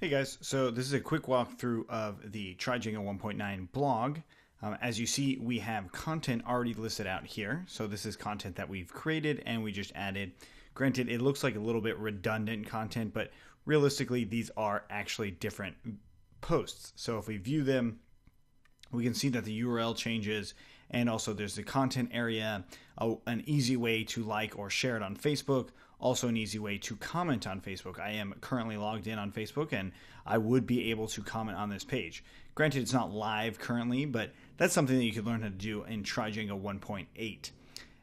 Hey guys, so this is a quick walkthrough of the Try Django 1.9 blog. As you see, we have content already listed out here. So this is content that we've created and we just added. Granted, it looks like a little bit redundant content, but realistically, these are actually different posts. So if we view them, we can see that the URL changes, and also there's the content area, an easy way to like or share it on Facebook, also an easy way to comment on Facebook. I am currently logged in on Facebook and I would be able to comment on this page. Granted, it's not live currently, but that's something that you could learn how to do in Try Django 1.8.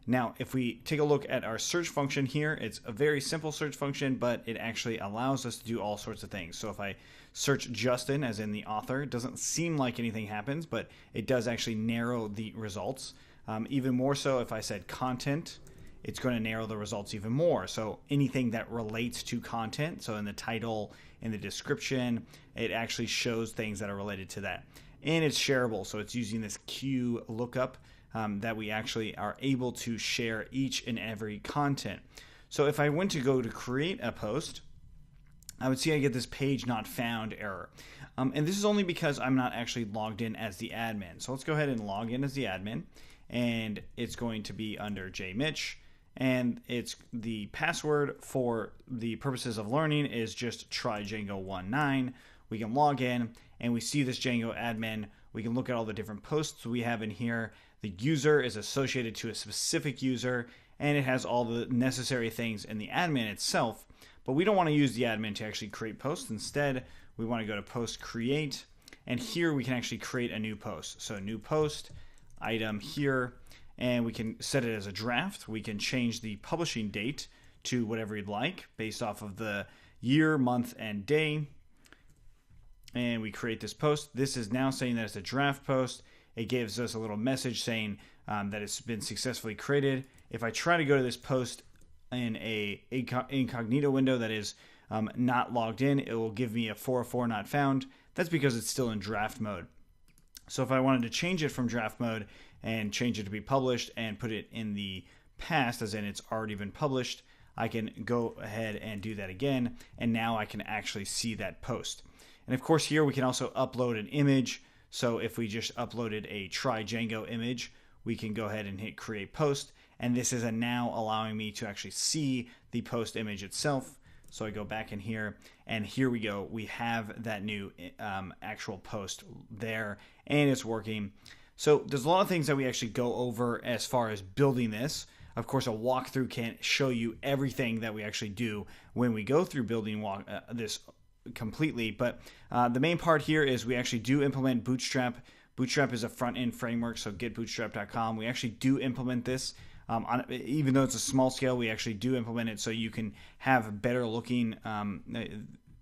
Now, if we take a look at our search function here, it's a very simple search function, but it actually allows us to do all sorts of things. So if I search Justin, as in the author, it doesn't seem like anything happens, but it does actually narrow the results. Even more so if I said content, it's going to narrow the results even more. So anything that relates to content, so in the title, in the description, it actually shows things that are related to that. And it's shareable, so it's using this Q lookup that we actually are able to share each and every content. So if I went to go to create a post, I would see I get this page not found error. And this is only because I'm not actually logged in as the admin. So let's go ahead and log in as the admin, and it's going to be under jmitch, and it's the password for the purposes of learning is just try Django 19. We can log in and we see this Django admin. We can look at all the different posts we have in here. The user is associated to a specific user, and it has all the necessary things in the admin itself. But we don't want to use the admin to actually create posts. Instead, we want to go to post create, and here we can actually create a new post. So new post, item here, and we can set it as a draft. We can change the publishing date to whatever you'd like based off of the year, month, and day. And we create this post. This is now saying that it's a draft post. It gives us a little message saying that it's been successfully created. If I try to go to this post in a incognito window that is not logged in, it will give me a 404 not found. That's because it's still in draft mode. So if I wanted to change it from draft mode and change it to be published and put it in the past, as in it's already been published, I can go ahead and do that again, and now I can actually see that post. And of course here we can also upload an image. So if we just uploaded a Try Django image, we can go ahead and hit create post, and this is now allowing me to actually see the post image itself. So I go back in here, and here we go. We have that new actual post there, and it's working. So there's a lot of things that we actually go over as far as building this. Of course, a walkthrough can't show you everything that we actually do when we go through building this completely, but the main part here is we actually do implement Bootstrap. Bootstrap is a front-end framework, so getbootstrap.com. We actually do implement this. Even though it's a small scale, we actually do implement it so you can have better looking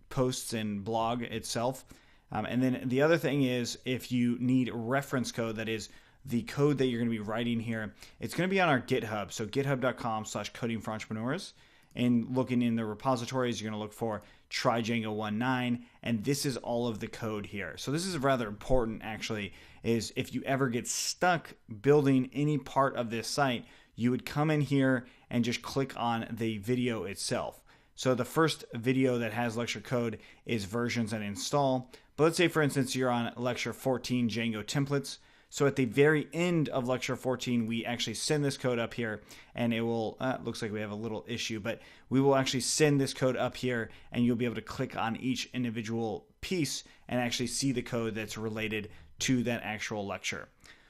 posts and blog itself. And then the other thing is, if you need reference code, that is the code that you're going to be writing here, it's going to be on our GitHub. So github.com/codingforentrepreneurs. And looking in the repositories, you're going to look for Try Django 1.9, and this is all of the code here. So this is rather important, actually, is if you ever get stuck building any part of this site, you would come in here and just click on the video itself. So the first video that has lecture code is versions and install. But let's say, for instance, you're on lecture 14, Django templates. So at the very end of lecture 14, we actually send this code up here, and it will, looks like we have a little issue, but we will actually send this code up here, and you'll be able to click on each individual piece and actually see the code that's related to that actual lecture.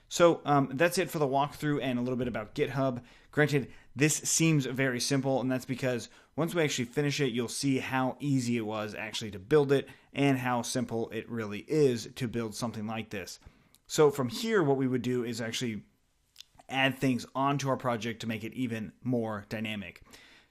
So that's it for the walkthrough and a little bit about GitHub. Granted, this seems very simple, and that's because once we actually finish it, you'll see how easy it was actually to build it and how simple it really is to build something like this. So from here, what we would do is actually add things onto our project to make it even more dynamic.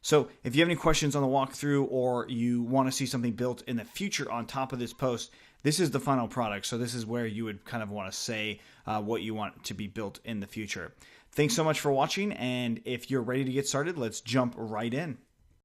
So if you have any questions on the walkthrough, or you want to see something built in the future on top of this post, this is the final product. So this is where you would kind of want to say what you want to be built in the future. Thanks so much for watching, and if you're ready to get started, let's jump right in.